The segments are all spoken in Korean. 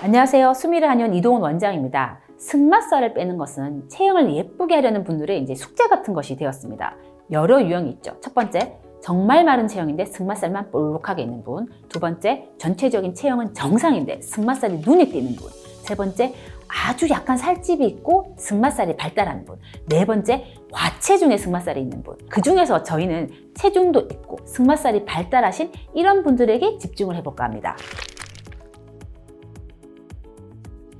안녕하세요. 수미를 한의원 이동훈 원장입니다. 승마살을 빼는 것은 체형을 예쁘게 하려는 분들의 이제 숙제 같은 것이 되었습니다. 여러 유형이 있죠. 첫 번째, 정말 마른 체형인데 승마살만 볼록하게 있는 분. 두 번째, 전체적인 체형은 정상인데 승마살이 눈에 띄는 분. 세 번째, 아주 약간 살집이 있고 승마살이 발달한 분. 네 번째, 과체중에 승마살이 있는 분. 그 중에서 저희는 체중도 있고 승마살이 발달하신 이런 분들에게 집중을 해볼까 합니다.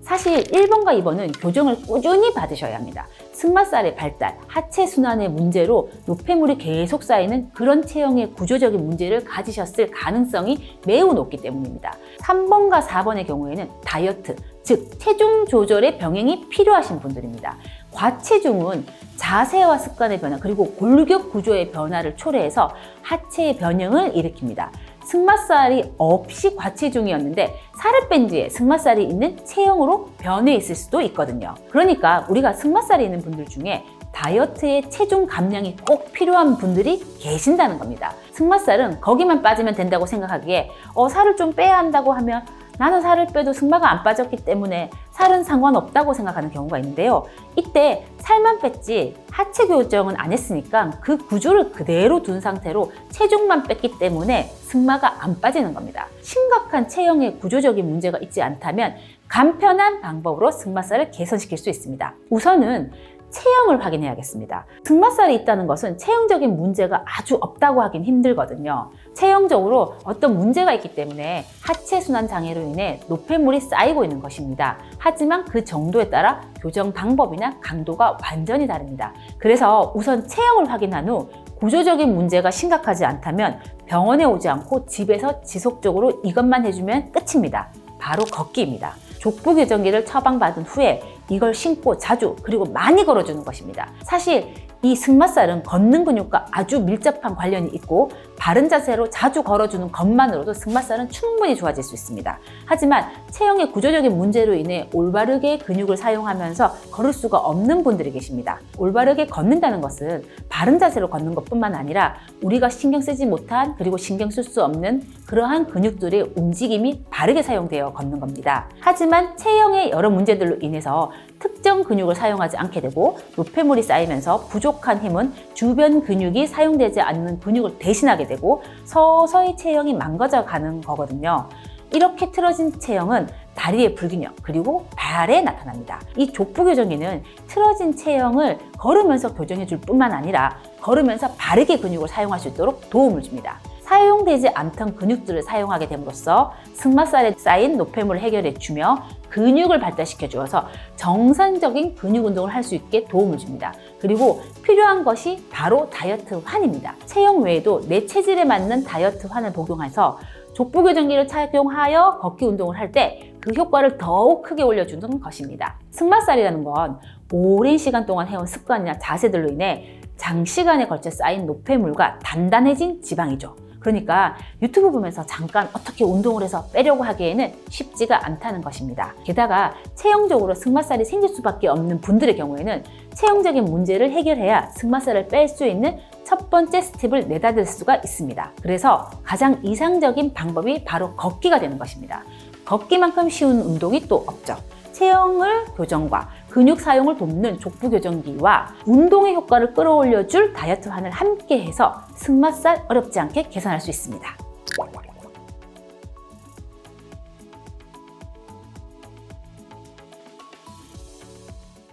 사실 1번과 2번은 교정을 꾸준히 받으셔야 합니다. 승마살의 발달, 하체 순환의 문제로 노폐물이 계속 쌓이는 그런 체형의 구조적인 문제를 가지셨을 가능성이 매우 높기 때문입니다. 3번과 4번의 경우에는 다이어트, 즉 체중 조절의 병행이 필요하신 분들입니다. 과체중은 자세와 습관의 변화 그리고 골격 구조의 변화를 초래해서 하체의 변형을 일으킵니다. 승마살이 없이 과체중이었는데 살을 뺀 뒤에 승마살이 있는 체형으로 변해 있을 수도 있거든요. 그러니까 우리가 승마살이 있는 분들 중에 다이어트에 체중 감량이 꼭 필요한 분들이 계신다는 겁니다. 승마살은 거기만 빠지면 된다고 생각하기에 살을 좀 빼야 한다고 하면 나는 살을 빼도 승마가 안 빠졌기 때문에 살은 상관없다고 생각하는 경우가 있는데요. 이때 살만 뺐지 하체 교정은 안 했으니까 그 구조를 그대로 둔 상태로 체중만 뺐기 때문에 승마가 안 빠지는 겁니다. 심각한 체형의 구조적인 문제가 있지 않다면 간편한 방법으로 승마살을 개선시킬 수 있습니다. 우선은 체형을 확인해야겠습니다. 승마살이 있다는 것은 체형적인 문제가 아주 없다고 하긴 힘들거든요. 체형적으로 어떤 문제가 있기 때문에 하체 순환 장애로 인해 노폐물이 쌓이고 있는 것입니다. 하지만 그 정도에 따라 교정 방법이나 강도가 완전히 다릅니다. 그래서 우선 체형을 확인한 후 구조적인 문제가 심각하지 않다면 병원에 오지 않고 집에서 지속적으로 이것만 해주면 끝입니다. 바로 걷기입니다. 족부 교정기를 처방받은 후에 이걸 신고 자주 그리고 많이 걸어주는 것입니다. 사실 이 승마살은 걷는 근육과 아주 밀접한 관련이 있고 바른 자세로 자주 걸어주는 것만으로도 승마살은 충분히 좋아질 수 있습니다. 하지만 체형의 구조적인 문제로 인해 올바르게 근육을 사용하면서 걸을 수가 없는 분들이 계십니다. 올바르게 걷는다는 것은 바른 자세로 걷는 것뿐만 아니라 우리가 신경 쓰지 못한 그리고 신경 쓸 수 없는 그러한 근육들의 움직임이 바르게 사용되어 걷는 겁니다. 하지만 체형의 여러 문제들로 인해서 특정 근육을 사용하지 않게 되고 노폐물이 쌓이면서 부족한 힘은 주변 근육이 사용되지 않는 근육을 대신하게 되고 서서히 체형이 망가져 가는 거거든요. 이렇게 틀어진 체형은 다리의 불균형 그리고 발에 나타납니다. 이 족부 교정기는 틀어진 체형을 걸으면서 교정해 줄 뿐만 아니라 걸으면서 바르게 근육을 사용할 수 있도록 도움을 줍니다. 사용되지 않던 근육들을 사용하게 됨으로써 승마살에 쌓인 노폐물을 해결해 주며 근육을 발달시켜 주어서 정상적인 근육 운동을 할 수 있게 도움을 줍니다. 그리고 필요한 것이 바로 다이어트 환입니다. 체형 외에도 내 체질에 맞는 다이어트 환을 복용해서 족부 교정기를 착용하여 걷기 운동을 할 때 그 효과를 더욱 크게 올려주는 것입니다. 승마살이라는 건 오랜 시간 동안 해온 습관이나 자세들로 인해 장시간에 걸쳐 쌓인 노폐물과 단단해진 지방이죠. 그러니까 유튜브 보면서 잠깐 어떻게 운동을 해서 빼려고 하기에는 쉽지가 않다는 것입니다. 게다가 체형적으로 승마살이 생길 수밖에 없는 분들의 경우에는 체형적인 문제를 해결해야 승마살을 뺄 수 있는 첫 번째 스텝을 내다들 수가 있습니다. 그래서 가장 이상적인 방법이 바로 걷기가 되는 것입니다. 걷기만큼 쉬운 운동이 또 없죠. 체형을 교정과 근육 사용을 돕는 족부 교정기와 운동의 효과를 끌어올려줄 다이어트 환을 함께 해서 승마살 어렵지 않게 개선할 수 있습니다.